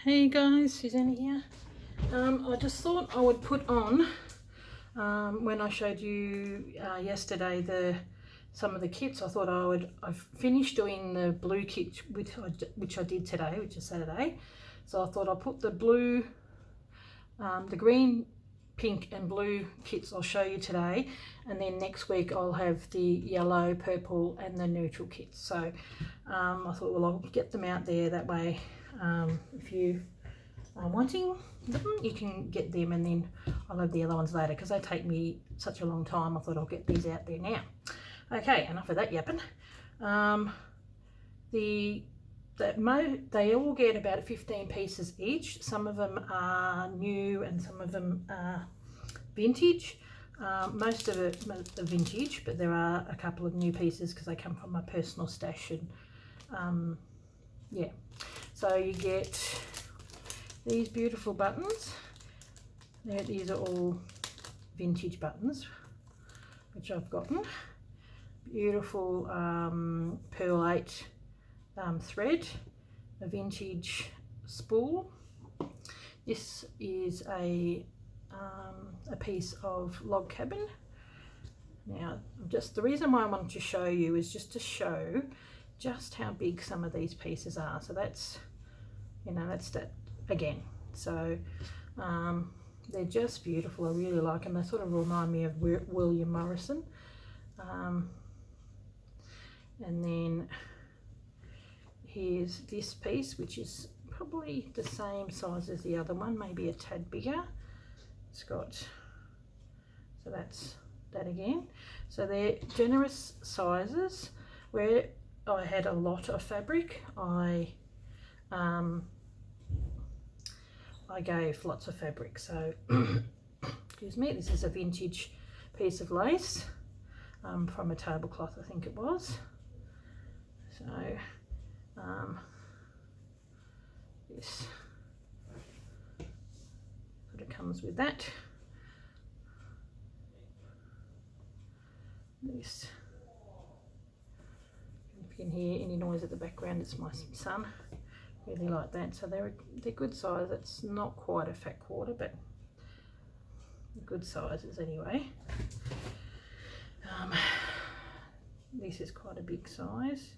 Hey guys, Susanna here. I just thought I would put on, when I showed you yesterday some of the kits, I thought I've finished doing the blue kit which I did today, which is Saturday. So I thought I'll put the blue, the green, pink and blue kits I'll show you today, and then next week I'll have the yellow, purple and the neutral kits. So I thought, well, I'll get them out there, that way if you are wanting them you can get them, and then I'll have the other ones later because they take me such a long time. I thought I'll get these out there now. Okay, enough of that yapping. They all get about 15 pieces each. Some of them are new and some of them are vintage. Most of it are vintage, but there are a couple of new pieces because they come from my personal stash. And yeah, so you get these beautiful buttons. These are all vintage buttons which I've gotten. Beautiful Pearl 8 thread, a vintage spool. This is a piece of log cabin. Now, just the reason why I wanted to show you is just to show just how big some of these pieces are. So that's, you know, that's that again. So they're just beautiful. I really like them. They sort of remind me of William Morrison. And then here's this piece, which is probably the same size as the other one, maybe a tad bigger. It's got, so that's that again. So they're generous sizes. Where I had a lot of fabric, I gave lots of fabric. So excuse me, this is a vintage piece of lace from a tablecloth, I think it was. So this sort of comes with that. This, if you can hear any noise at the background, it's my son. Really like that. So they're good size. It's not quite a fat quarter, but good sizes anyway. This is quite a big size,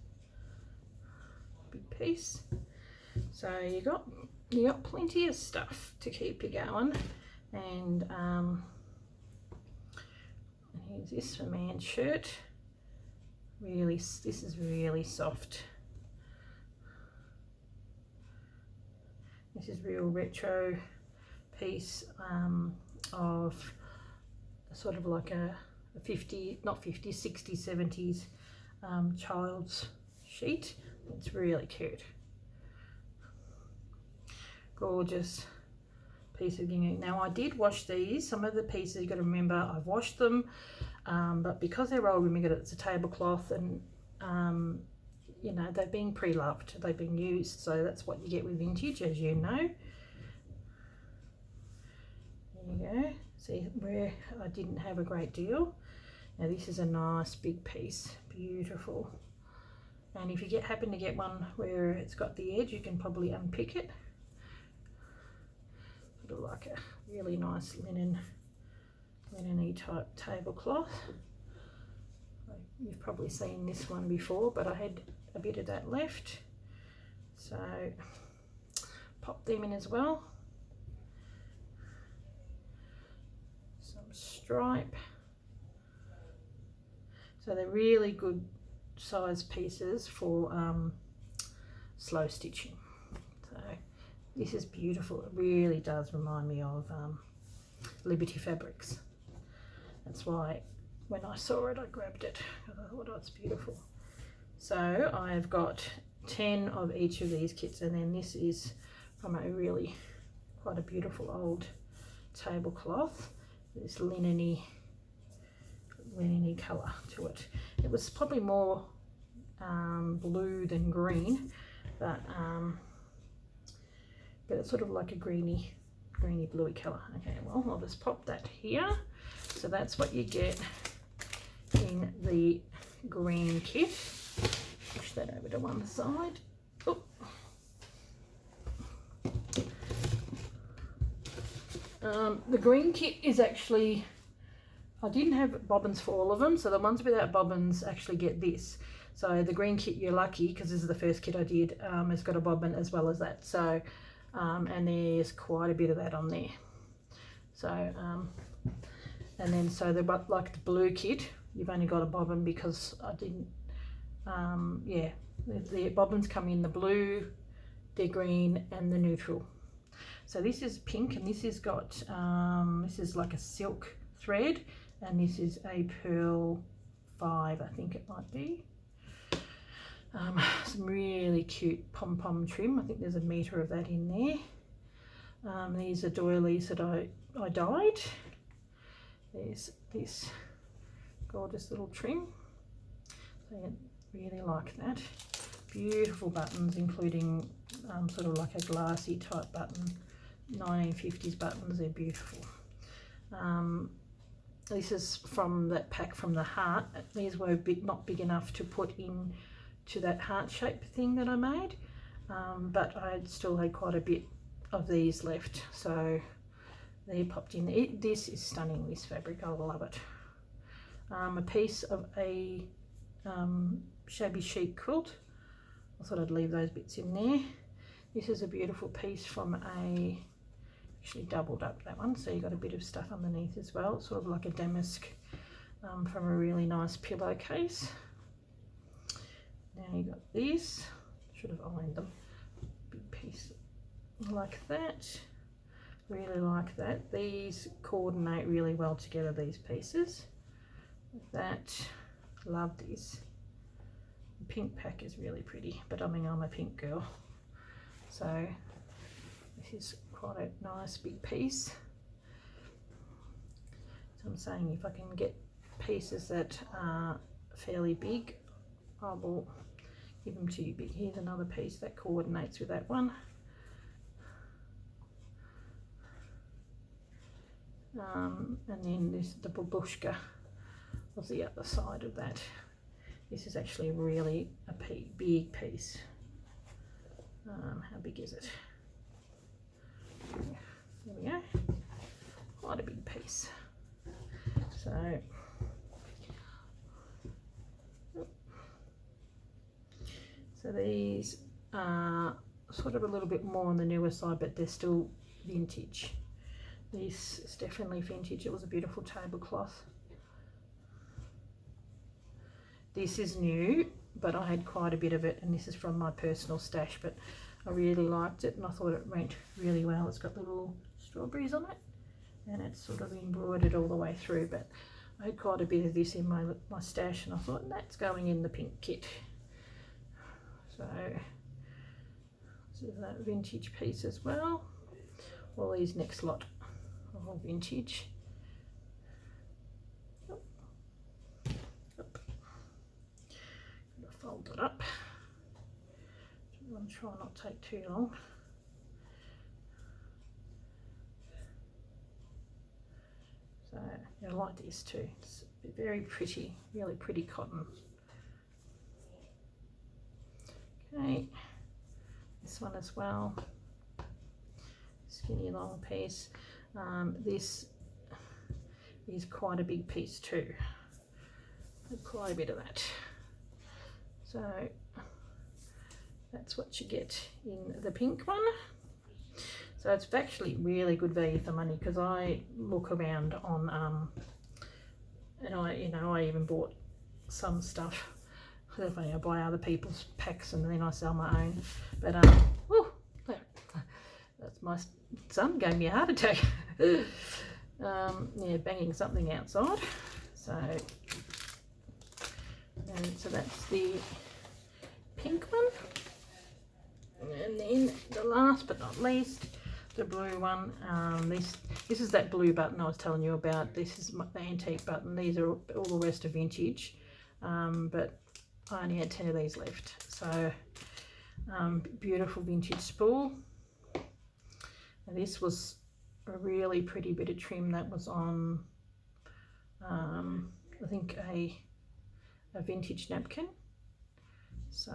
big piece. So you got plenty of stuff to keep you going. And here's this for man's shirt. Really, this is really soft. This is real retro piece of sort of like a 50s, not 50s, 60s, 70s child's sheet. It's really cute. Gorgeous piece of gingham. Now I did wash these. Some of the pieces, you got to remember, I've washed them, but because they're old, remember it's a tablecloth, and you know, they've been pre-loved, they've been used, so that's what you get with vintage, as you know. There you go. See where I didn't have a great deal. Now this is a nice big piece, beautiful. And if you happen to get one where it's got the edge, you can probably unpick it. Sort of like a really nice linen-y type tablecloth. You've probably seen this one before, but I had a bit of that left, so pop them in as well. Some stripe. So they're really good size pieces for slow stitching. So this is beautiful. It really does remind me of Liberty Fabrics. That's why when I saw it I grabbed it, because I thought, oh, it's beautiful. So I've got 10 of each of these kits, and then this is from a really quite a beautiful old tablecloth. This linen-y colour to it. It was probably more blue than green, but it's sort of like a greeny bluey colour. Okay, well, I'll just pop that here. So that's what you get in the green kit. Push that over to one side. Oh. The green kit is actually, I didn't have bobbins for all of them, so the ones without bobbins actually get this. So the green kit, you're lucky, because this is the first kit I did, it's got a bobbin as well as that. So, and there's quite a bit of that on there. So, and then so like the blue kit, you've only got a bobbin because I didn't, yeah, the bobbins come in the blue, the green and the neutral. So this is pink, and this has got, this is like a silk thread, and this is a pearl 5, I think it might be. Some really cute pom-pom trim. I think there's a metre of that in there. These are doilies that I dyed. There's this gorgeous little trim. So I really like that. Beautiful buttons, including sort of like a glassy type button. 1950s buttons, they're beautiful. This is from that pack from the heart. These were not big enough to put in to that heart shape thing that I made, but I still had quite a bit of these left, so they popped in. This is stunning, this fabric, I love it. A piece of a shabby chic quilt. I thought I'd leave those bits in there. This is a beautiful piece from a, actually doubled up that one, so you got a bit of stuff underneath as well. It's sort of like a damask from a really nice pillowcase. Now you got this, should have ironed them, big piece like that, really like that. These coordinate really well together, these pieces. That, love this. The pink pack is really pretty, but I mean, I'm a pink girl, so this is quite a nice big piece. So I'm saying if I can get pieces that are fairly big, I will give them to you. But here's another piece that coordinates with that one. And then this, the babushka was the other side of that. This is actually really a big piece. How big is it? There we go. Quite a big piece. So these are sort of a little bit more on the newer side, but they're still vintage. This is definitely vintage. It was a beautiful tablecloth. This is new, but I had quite a bit of it, and this is from my personal stash, but I really liked it and I thought it went really well. It's got little strawberries on it, and it's sort of embroidered all the way through, but I had quite a bit of this in my stash, and I thought that's going in the pink kit. So this is that vintage piece as well. All these next lot are all vintage. Fold it up. I'm trying not to take too long. So yeah, I like this too. It's very pretty, really pretty cotton. Okay, this one as well. Skinny long piece. This is quite a big piece too. Quite a bit of that. So that's what you get in the pink one. So it's actually really good value for money, because I look around on and I even bought some stuff. I buy other people's packs and then I sell my own. But that's my son gave me a heart attack. Yeah, banging something outside. So that's the pink one, and then the last but not least, the blue one. This is that blue button I was telling you about. This is the antique button. These are all the rest are vintage, but I only had 10 of these left. So beautiful vintage spool. And this was a really pretty bit of trim that was on I think a vintage napkin. So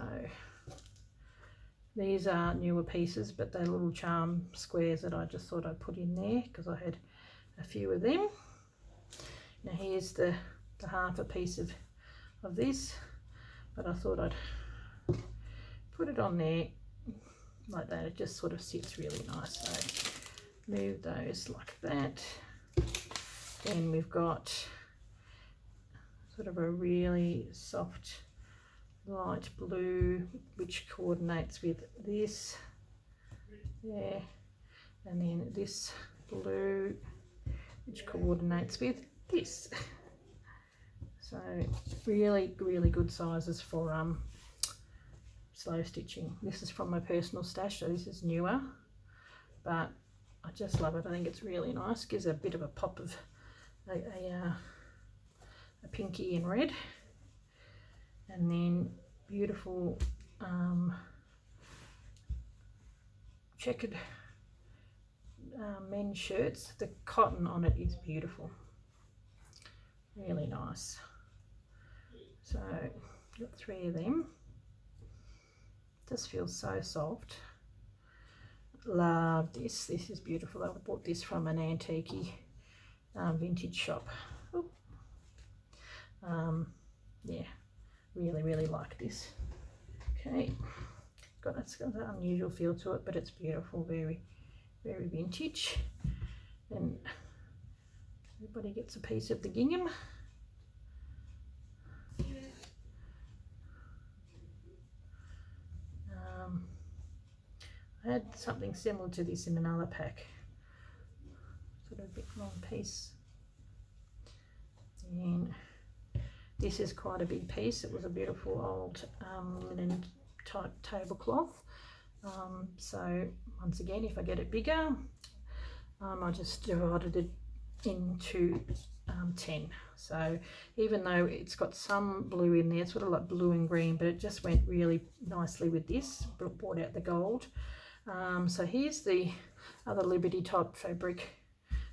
These are newer pieces, but they're little charm squares that I just thought I'd put in there because I had a few of them. Now here's the half a piece of this, but I thought I'd put it on there like that. It just sort of sits really nice. So move those like that. Then we've got sort of a really soft light blue which coordinates with this there, and then this blue which coordinates with this. So really good sizes for slow stitching. This is from my personal stash, so this is newer, but I just love it. I think it's really nice. Gives a bit of a pop of a pinky and red, and then beautiful checkered men's shirts. The cotton on it is beautiful, really nice. So got 3 of them. Just feels so soft. Love this. This is beautiful. I bought this from an antique vintage shop. Yeah, really like this. Okay, it's got an unusual feel to it, but it's beautiful. Very vintage. And everybody gets a piece of the gingham. I had something similar to this in another pack, sort of a bit long piece, and this is quite a big piece. It was a beautiful old linen type tablecloth. So once again, if I get it bigger, I just divided it into 10. So even though it's got some blue in there, sort of like blue and green, but it just went really nicely with this. Brought out the gold. So here's the other Liberty type fabric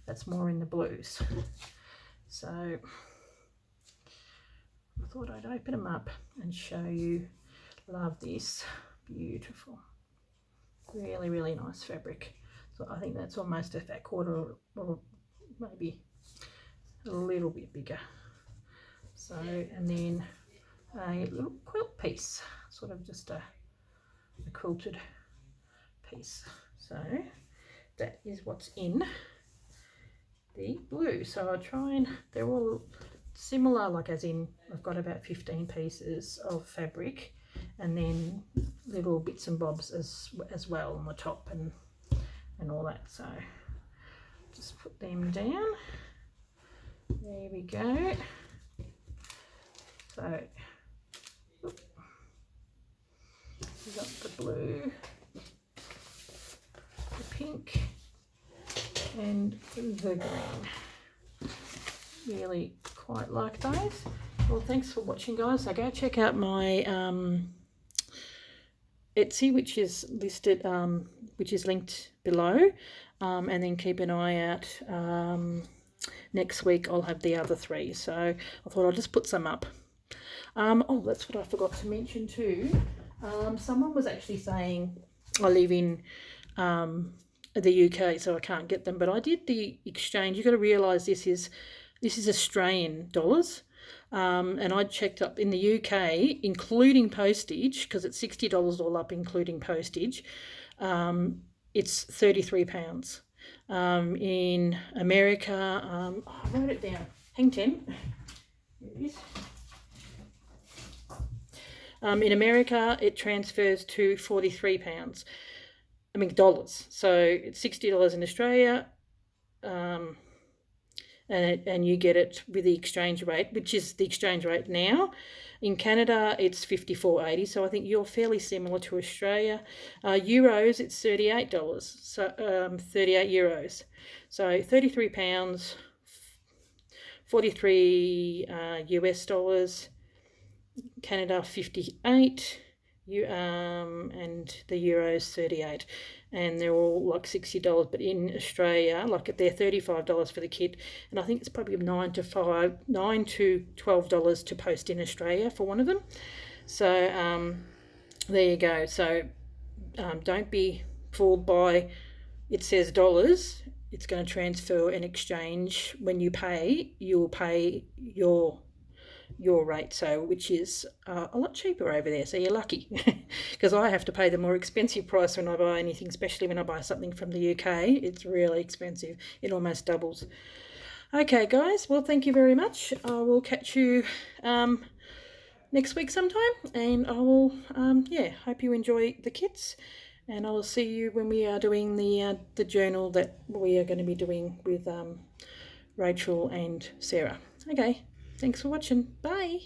that's more in the blues. So I thought I'd open them up and show you. Love this. Beautiful. Really nice fabric. So I think that's almost a fat quarter, or maybe a little bit bigger. So, and then a little quilt piece, sort of just a quilted piece. So that is what's in the blue. So I'll try and, they're all similar, like as in I've got about 15 pieces of fabric, and then little bits and bobs as well on the top and all that. So just put them down. There we go. So we've got the blue, the pink, and the green. Really quite like those. Well, thanks for watching, guys. So go check out my Etsy, which is listed, which is linked below, and then keep an eye out. Next week I'll have the other 3, so I thought I'll just put some up. Oh, that's what I forgot to mention too. Someone was actually saying I live in the UK, so I can't get them, but I did the exchange. You've got to realise this is Australian dollars. And I checked up in the UK, including postage, because it's $60 all up, including postage. It's £33. In America, I wrote it down. Hang 10. Here it is. In America, it transfers to £43. I mean dollars. So it's $60 in Australia. And you get it with the exchange rate, which is the exchange rate now. In Canada, it's $54.80, so I think you're fairly similar to Australia. Euros, it's $38, so 38 euros. So £33, 43 US dollars. Canada 58, and the euros 38. And they're all like $60, but in Australia, like they're $35 for the kit, and I think it's probably $9 to $12 to post in Australia for one of them. So there you go. So don't be fooled by it says dollars. It's going to transfer and exchange. When you pay, you'll pay your rate, so which is a lot cheaper over there, so you're lucky because I have to pay the more expensive price when I buy anything, especially when I buy something from the UK. It's really expensive. It almost doubles. Okay guys, well thank you very much. I will catch you next week sometime, and I will hope you enjoy the kits, and I will see you when we are doing the journal that we are going to be doing with Rachel and Sarah. Okay, thanks for watching. Bye.